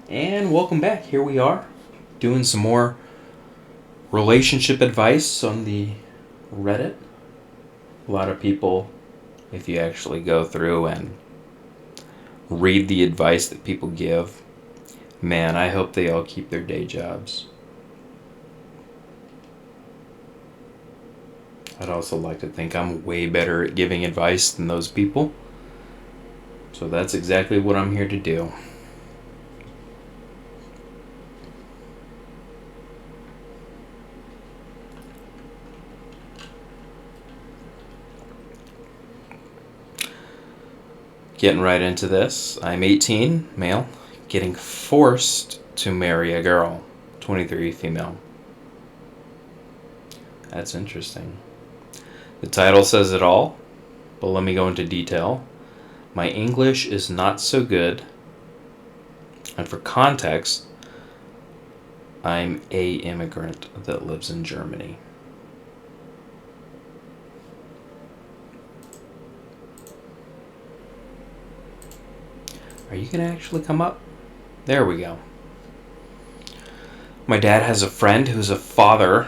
And welcome back. Here we are doing some more relationship advice on the Reddit. A lot of people, if you actually go through and read the advice that people give, man, I hope they all keep their day jobs. I'd also like to think I'm way better at giving advice than those people. So that's exactly what I'm here to do. Getting right into this. I'm 18, male, getting forced to marry a girl, 23, female. That's interesting. The title says it all, but let me go into detail. My English is not so good, and for context, I'm a immigrant that lives in Germany. Are you gonna actually come up? There we go. My dad has a friend who's a father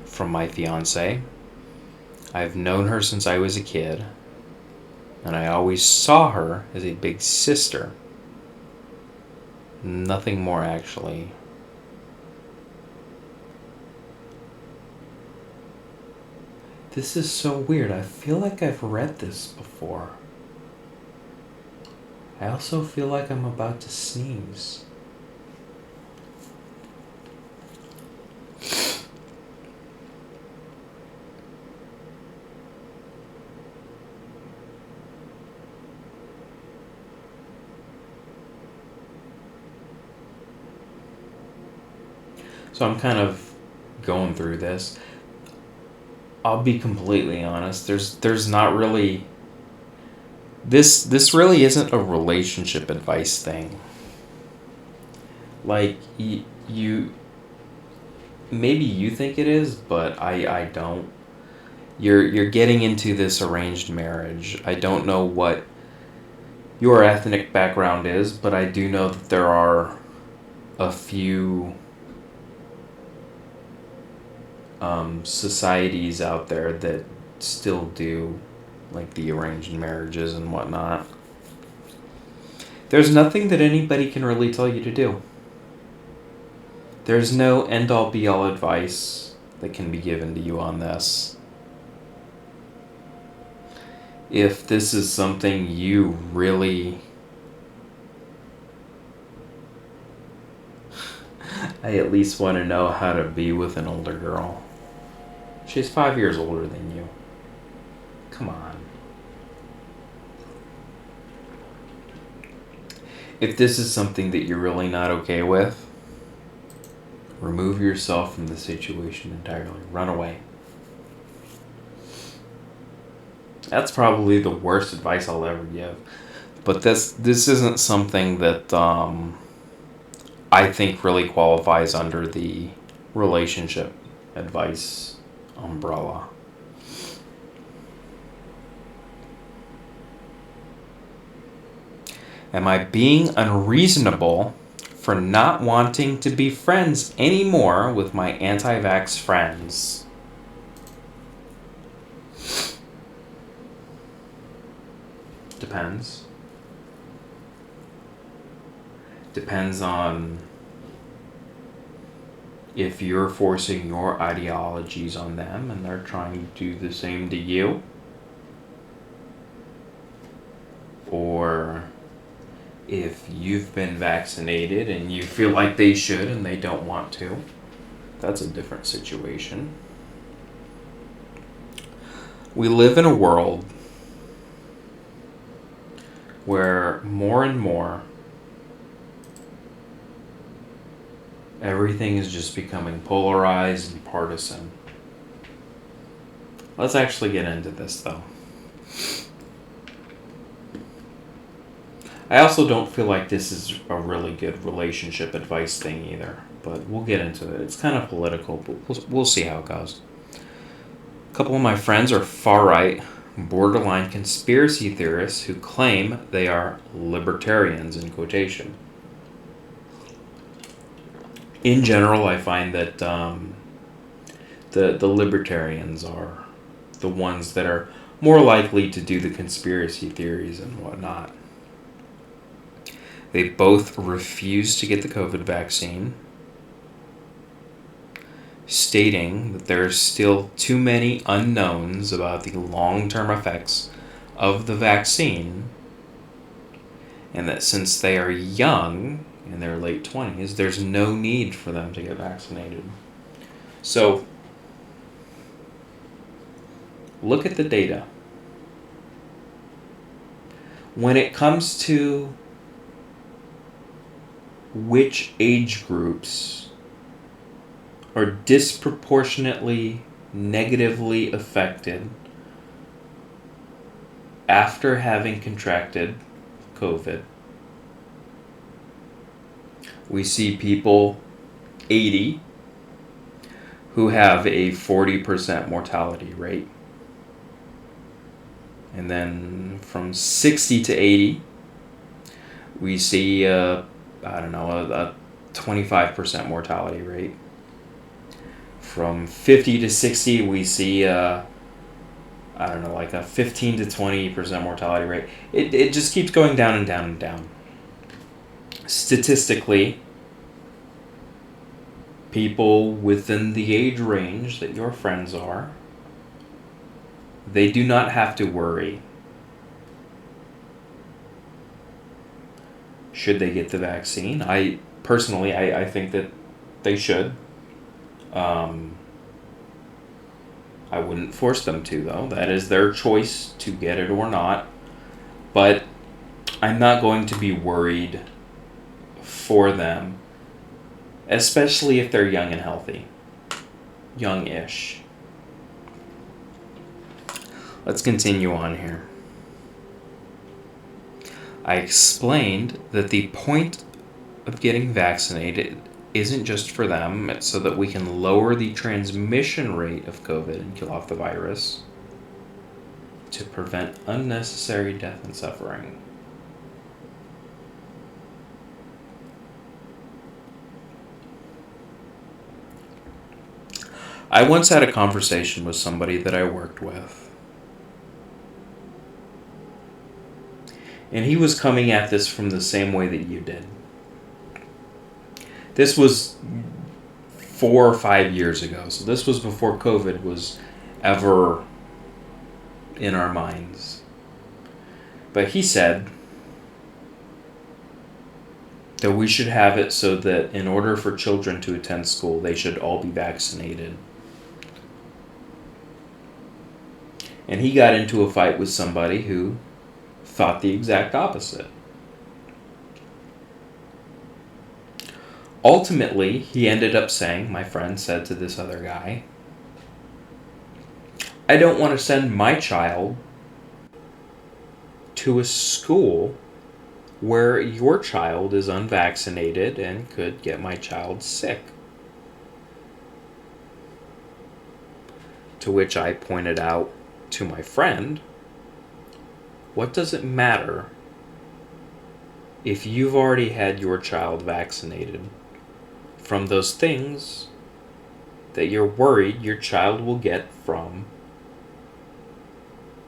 from my fiance. I've known her since I was a kid, and I always saw her as a big sister. Nothing more, actually. This is so weird. I feel like I've read this before. I also feel like I'm about to sneeze. So I'm kind of going through this. I'll be completely honest. There's not really this really isn't a relationship advice thing. Like you maybe you think it is, but I don't. You're getting into this arranged marriage. I don't know what your ethnic background is, but I do know that there are a few societies out there that still do like the arranged marriages and whatnot. There's nothing that anybody can really tell you to do. There's no end all be all advice that can be given to you on this. If this is something you really I at least want to know how to be with an older girl. She's 5 years older than you. Come on. If this is something that you're really not okay with, remove yourself from the situation entirely. Run away. That's probably the worst advice I'll ever give. But this isn't something that I think really qualifies under the relationship advice umbrella. Am I being unreasonable for not wanting to be friends anymore with my anti-vax friends? Depends. Depends on if you're forcing your ideologies on them and they're trying to do the same to you, or if you've been vaccinated and you feel like they should and they don't want to. That's a different situation. We live in a world where more and more everything is just becoming polarized and partisan. Let's actually get into this, though. I also don't feel like this is a really good relationship advice thing either, but we'll get into it. It's kind of political, but we'll see how it goes. A couple of my friends are far-right, borderline conspiracy theorists who claim they are libertarians, in quotation. in general, I find that the libertarians are the ones that are more likely to do the conspiracy theories and whatnot. They both refuse to get the COVID vaccine, stating that there are still too many unknowns about the long-term effects of the vaccine, and that since they are young, in their late 20s, there's no need for them to get vaccinated. So, look at the data. When it comes to which age groups are disproportionately negatively affected after having contracted COVID, we see people 80 who have a 40% mortality rate. And then from 60 to 80, we see a 25% mortality rate. From 50 to 60, we see like a 15 to 20% mortality rate. It just keeps going down and down and down. Statistically, people within the age range that your friends are, they do not have to worry. Should they get the vaccine? I think that they should. I wouldn't force them to, though. That is their choice to get it or not. But I'm not going to be worried for them, especially if they're young and healthy. Young-ish. Let's continue on here. I explained that the point of getting vaccinated isn't just for them, it's so that we can lower the transmission rate of COVID and kill off the virus to prevent unnecessary death and suffering. I once had a conversation with somebody that I worked with, and he was coming at this from the same way that you did. This was 4 or 5 years ago, so this was before COVID was ever in our minds. But he said that we should have it so that in order for children to attend school, they should all be vaccinated. And he got into a fight with somebody who thought the exact opposite. Ultimately, he ended up saying, my friend said to this other guy, I don't want to send my child to a school where your child is unvaccinated and could get my child sick. To which I pointed out to my friend, what does it matter if you've already had your child vaccinated from those things that you're worried your child will get from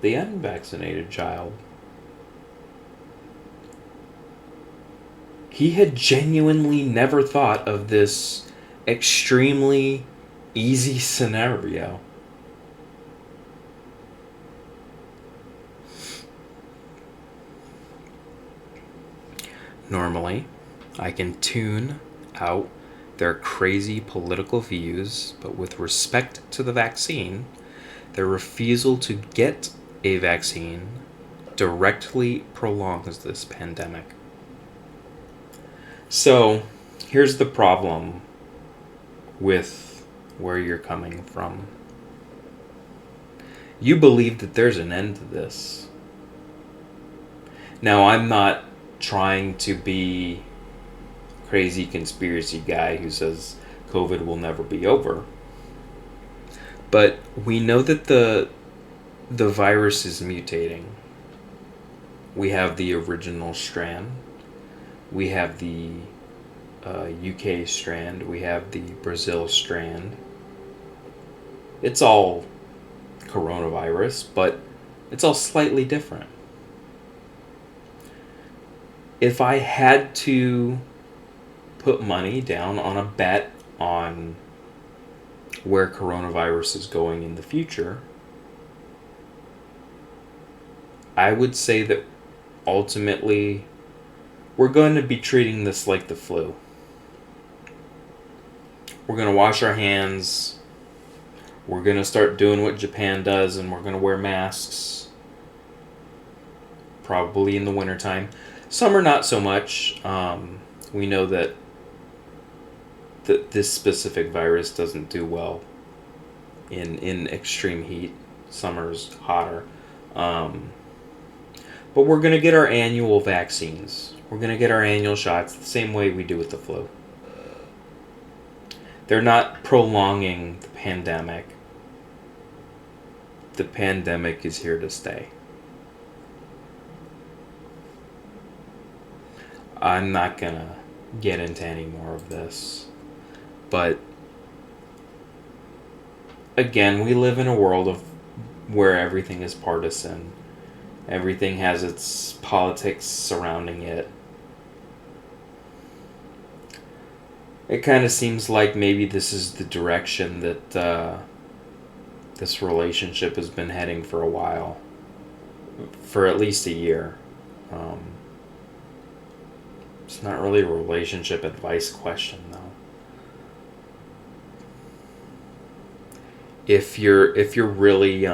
the unvaccinated child? He had genuinely never thought of this extremely easy scenario. Normally, I can tune out their crazy political views, but with respect to the vaccine, their refusal to get a vaccine directly prolongs this pandemic. So, here's the problem with where you're coming from. You believe that there's an end to this. Now, I'm not trying to be crazy conspiracy guy who says COVID will never be over. But we know that the virus is mutating. We have the original strand. We have the UK strand. We have the Brazil strand. It's all coronavirus, but it's all slightly different. If I had to put money down on a bet on where coronavirus is going in the future, I would say that ultimately we're going to be treating this like the flu. We're going to wash our hands. We're going to start doing what Japan does, and we're going to wear masks. Probably in the wintertime. Summer, not so much. We know that this specific virus doesn't do well in extreme heat. Summer's hotter. But we're going to get our annual vaccines. We're going to get our annual shots the same way we do with the flu. They're not prolonging the pandemic. The pandemic is here to stay. I'm not going to get into any more of this. But again, we live in a world of where everything is partisan. Everything has its politics surrounding it. It kind of seems like maybe this is the direction that this relationship has been heading for a while. For at least a year. It's not really a relationship advice question, though. If you're really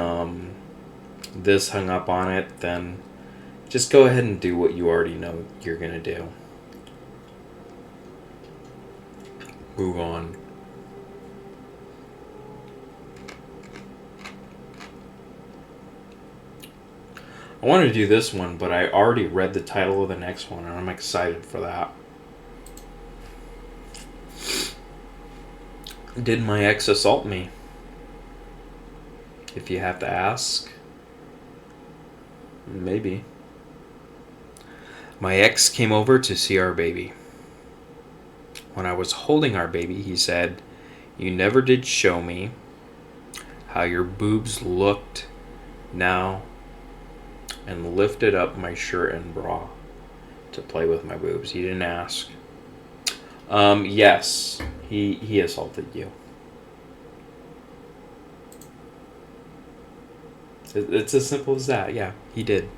this hung up on it, then just go ahead and do what you already know you're gonna do. Move on. I want to do this one, but I already read the title of the next one, and I'm excited for that. Did my ex assault me? If you have to ask, maybe. My ex came over to see our baby. When I was holding our baby, he said, "You never did show me how your boobs looked now," and lifted up my shirt and bra to play with my boobs. He didn't ask. Yes, he assaulted you. It's as simple as that. Yeah, he did.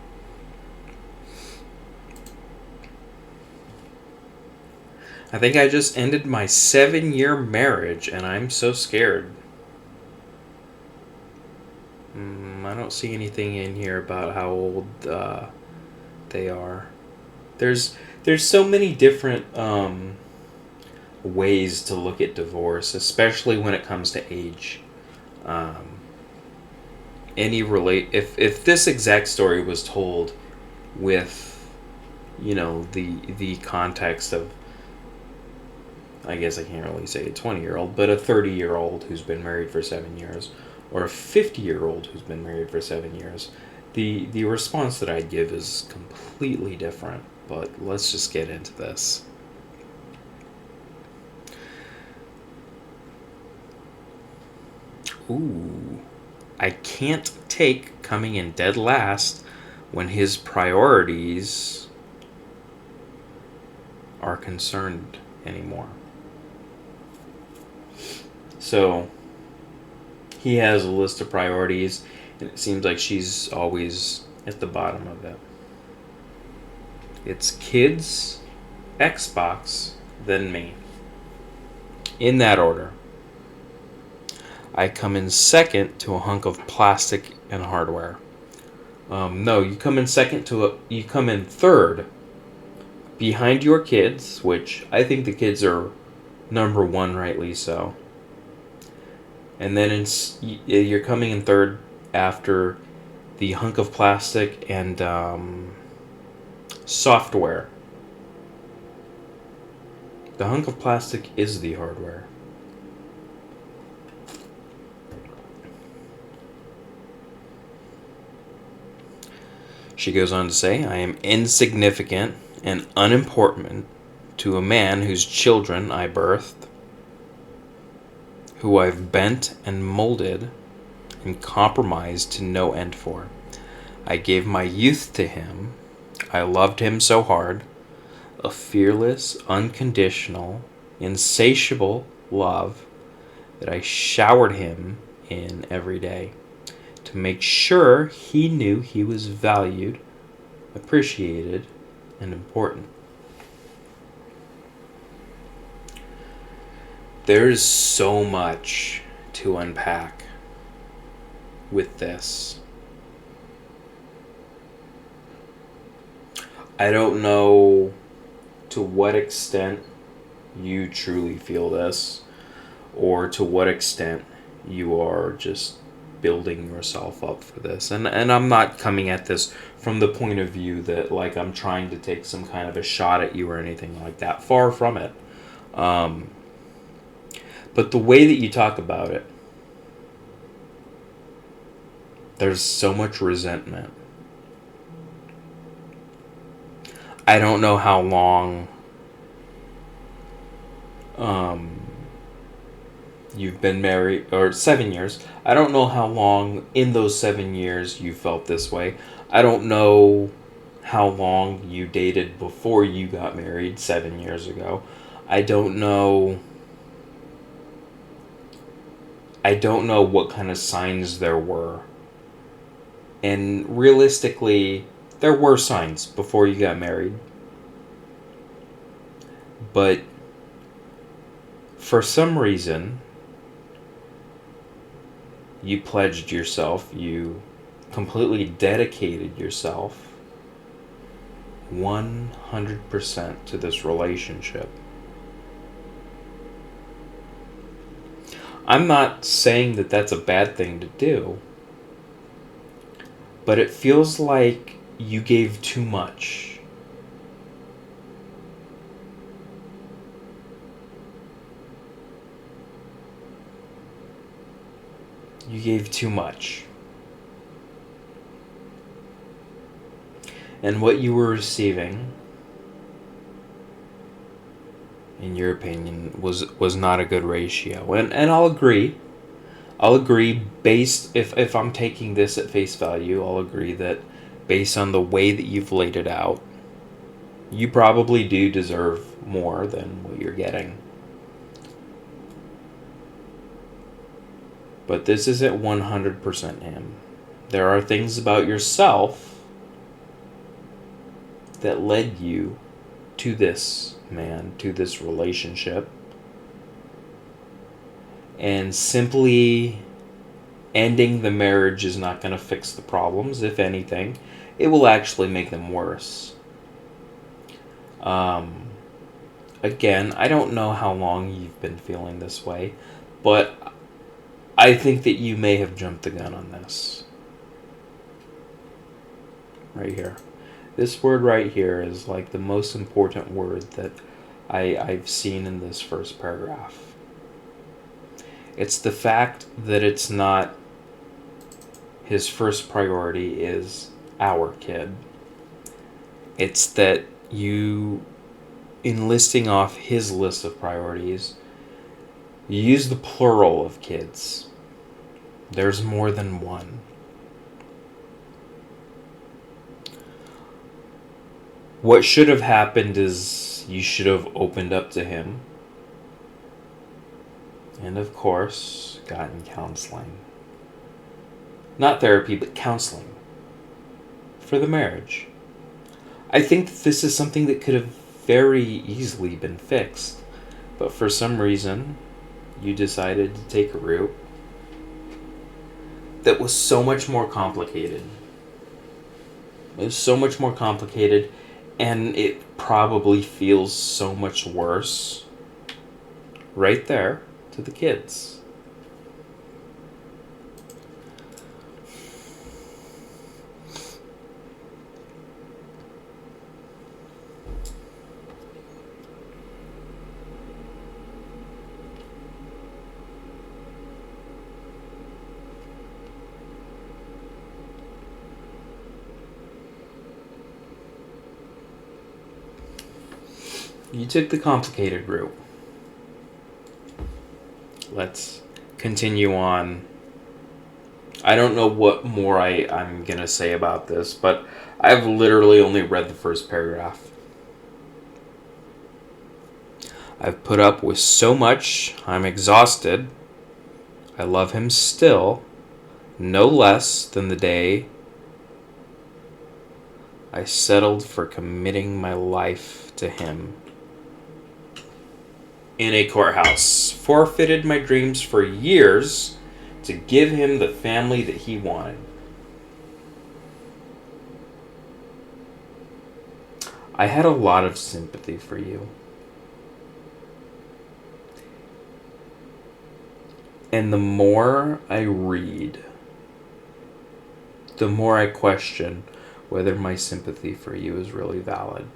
I think I just ended my 7-year marriage, and I'm so scared. I don't see anything in here about how old they are. There's so many different ways to look at divorce, especially when it comes to age. If this exact story was told with, the context of, I guess I can't really say a 20-year-old, but a 30-year-old who's been married for 7 years, or a 50-year-old who's been married for 7 years, the response that I'd give is completely different. But let's just get into this. Ooh. I can't take coming in dead last when his priorities are concerned anymore. So he has a list of priorities, and it seems like she's always at the bottom of it. It's kids, Xbox, then me. In that order. I come in second to a hunk of plastic and hardware. No, you come in third behind your kids, which I think the kids are number one, rightly so. And then you're coming in third after the hunk of plastic and software. The hunk of plastic is the hardware. She goes on to say, I am insignificant and unimportant to a man whose children I birthed, who I've bent and molded and compromised to no end for. I gave my youth to him. I loved him so hard. A fearless, unconditional, insatiable love that I showered him in every day to make sure he knew he was valued, appreciated, and important. There's so much to unpack with this. I don't know to what extent you truly feel this, or to what extent you are just building yourself up for this. And I'm not coming at this from the point of view that like I'm trying to take some kind of a shot at you or anything like that. Far from it. But the way that you talk about it, there's so much resentment. I don't know how long you've been married, or 7 years. I don't know how long in those 7 years you felt this way. I don't know how long you dated before you got married 7 years ago. I don't know what kind of signs there were. And realistically, there were signs before you got married. But for some reason, you pledged yourself, you completely dedicated yourself 100% to this relationship. I'm not saying that that's a bad thing to do, but it feels like you gave too much. You gave too much. And what you were receiving, in your opinion, was not a good ratio. And I'll agree. I'll agree based, if I'm taking this at face value, I'll agree that based on the way that you've laid it out, you probably do deserve more than what you're getting. But this isn't 100% him. There are things about yourself that led you to this man, to this relationship. And simply ending the marriage is not going to fix the problems. If anything, it will actually make them worse. Again, I don't know how long you've been feeling this way, but I think that you may have jumped the gun on this. Right here. This word right here is like the most important word that I've seen in this first paragraph. It's the fact that it's not his first priority is our kid. It's that you, in listing off his list of priorities, you use the plural of kids. There's more than one. What should have happened is you should have opened up to him. And of course, gotten counseling. Not therapy, but counseling. For the marriage. I think that this is something that could have very easily been fixed. But for some reason, you decided to take a route that was so much more complicated. It was so much more complicated, and it probably feels so much worse right there to the kids. You took the complicated route. Let's continue on. I don't know what more I'm going to say about this, but I've literally only read the first paragraph. I've put up with so much. I'm exhausted. I love him still, no less than the day I settled for committing my life to him. In a courthouse. Forfeited my dreams for years to give him the family that he wanted. I had a lot of sympathy for you. And the more I read, the more I question whether my sympathy for you is really valid.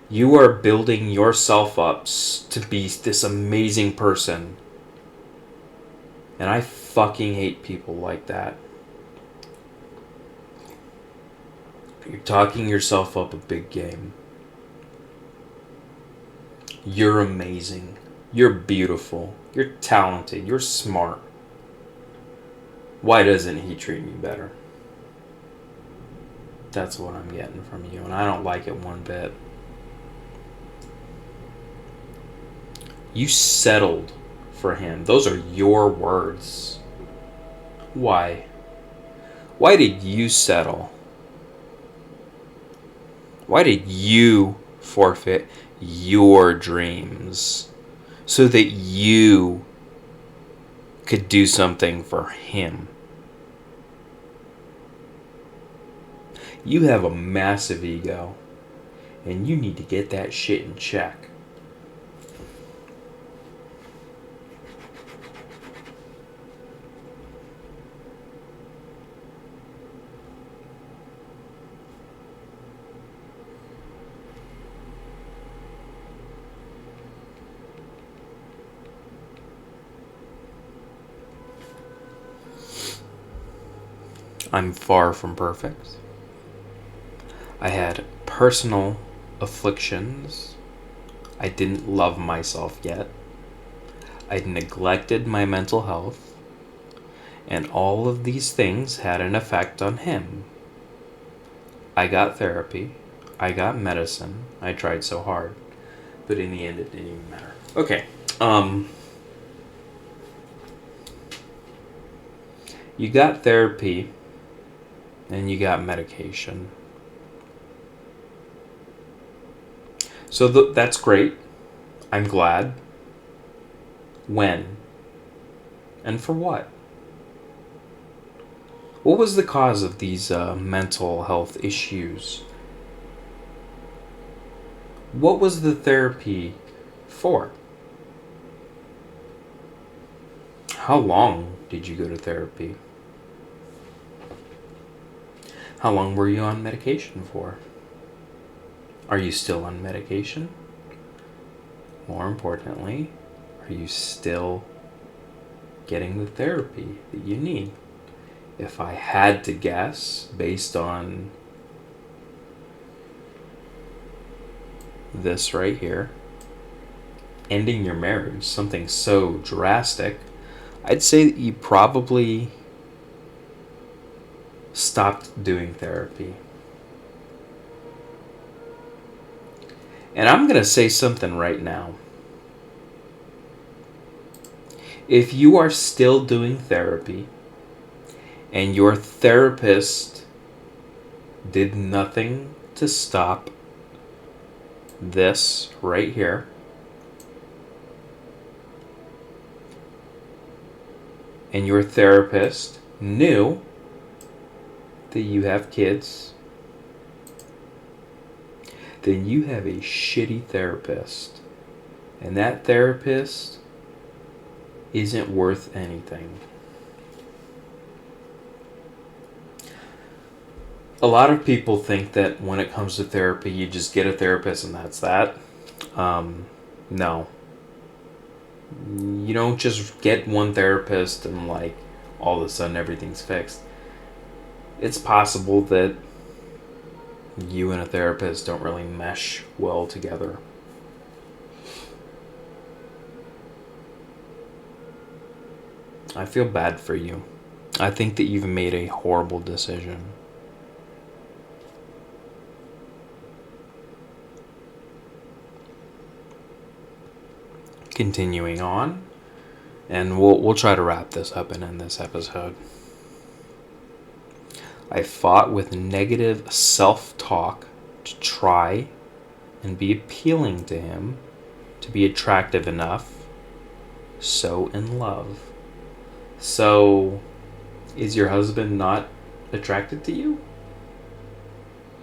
You are building yourself up to be this amazing person. And I fucking hate people like that. You're talking yourself up a big game. You're amazing. You're beautiful. You're talented. You're smart. Why doesn't he treat me better? That's what I'm getting from you, and I don't like it one bit. You settled for him. Those are your words. Why? Why did you settle? Why did you forfeit your dreams so that you could do something for him? You have a massive ego, and you need to get that shit in check. I'm far from perfect. I had personal afflictions. I didn't love myself yet. I'd neglected my mental health. And all of these things had an effect on him. I got therapy. I got medicine. I tried so hard. But in the end, it didn't even matter. Okay. You got therapy. And you got medication. So that's great. I'm glad. When? And for what? What was the cause of these mental health issues? What was the therapy for? How long did you go to therapy? How long were you on medication for? Are you still on medication? More importantly, are you still getting the therapy that you need? If I had to guess, based on this right here, ending your marriage, something so drastic, I'd say that you probably stopped doing therapy. And I'm going to say something right now. If you are still doing therapy and your therapist did nothing to stop this right here, and your therapist knew that you have kids, then you have a shitty therapist. And that therapist isn't worth anything. A lot of people think that when it comes to therapy, you just get a therapist and that's that. No. You don't just get one therapist and all of a sudden everything's fixed. It's possible that you and a therapist don't really mesh well together. I feel bad for you. I think that you've made a horrible decision. Continuing on, and we'll try to wrap this up and end this episode. I fought with negative self-talk to try and be appealing to him, to be attractive enough, so in love. So, is your husband not attracted to you?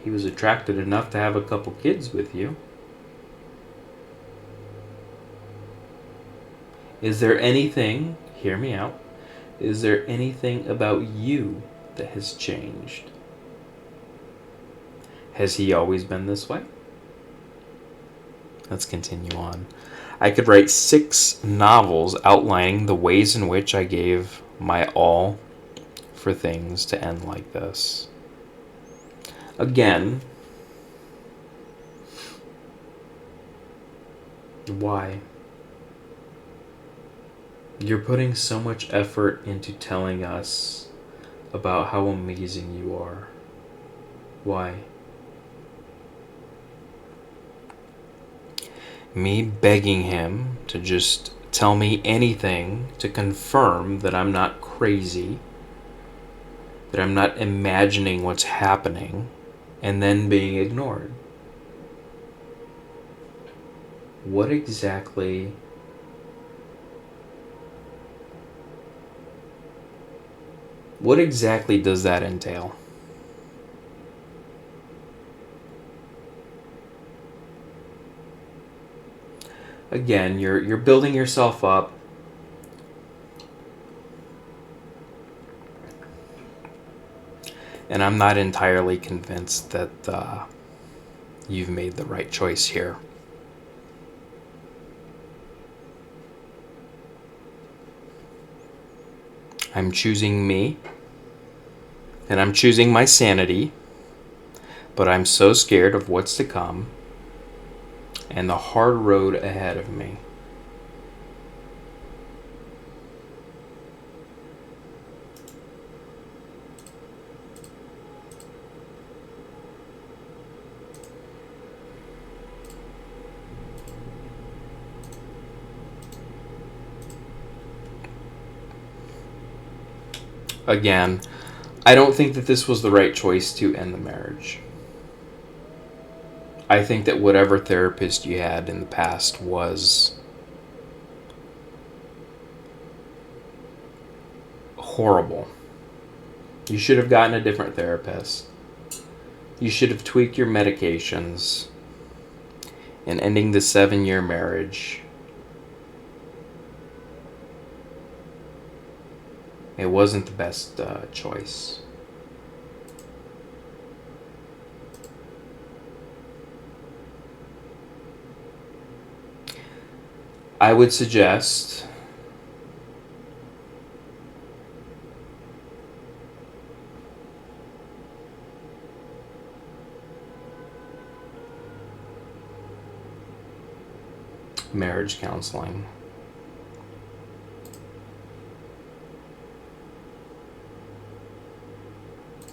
He was attracted enough to have a couple kids with you. Is there anything, hear me out, is there anything about you that has changed? Has he always been this way? Let's continue on. I could write 6 novels outlining the ways in which I gave my all for things to end like this. Again, why? You're putting so much effort into telling us about how amazing you are. Why? Me begging him to just tell me anything to confirm that I'm not crazy, that I'm not imagining what's happening, and then being ignored. What exactly does that entail? Again, you're building yourself up. And I'm not entirely convinced that you've made the right choice here. I'm choosing me, and I'm choosing my sanity, but I'm so scared of what's to come and the hard road ahead of me. Again, I don't think that this was the right choice to end the marriage. I think that whatever therapist you had in the past was horrible. You should have gotten a different therapist. You should have tweaked your medications. And ending the 7-year marriage, it wasn't the best choice. I would suggest marriage counseling.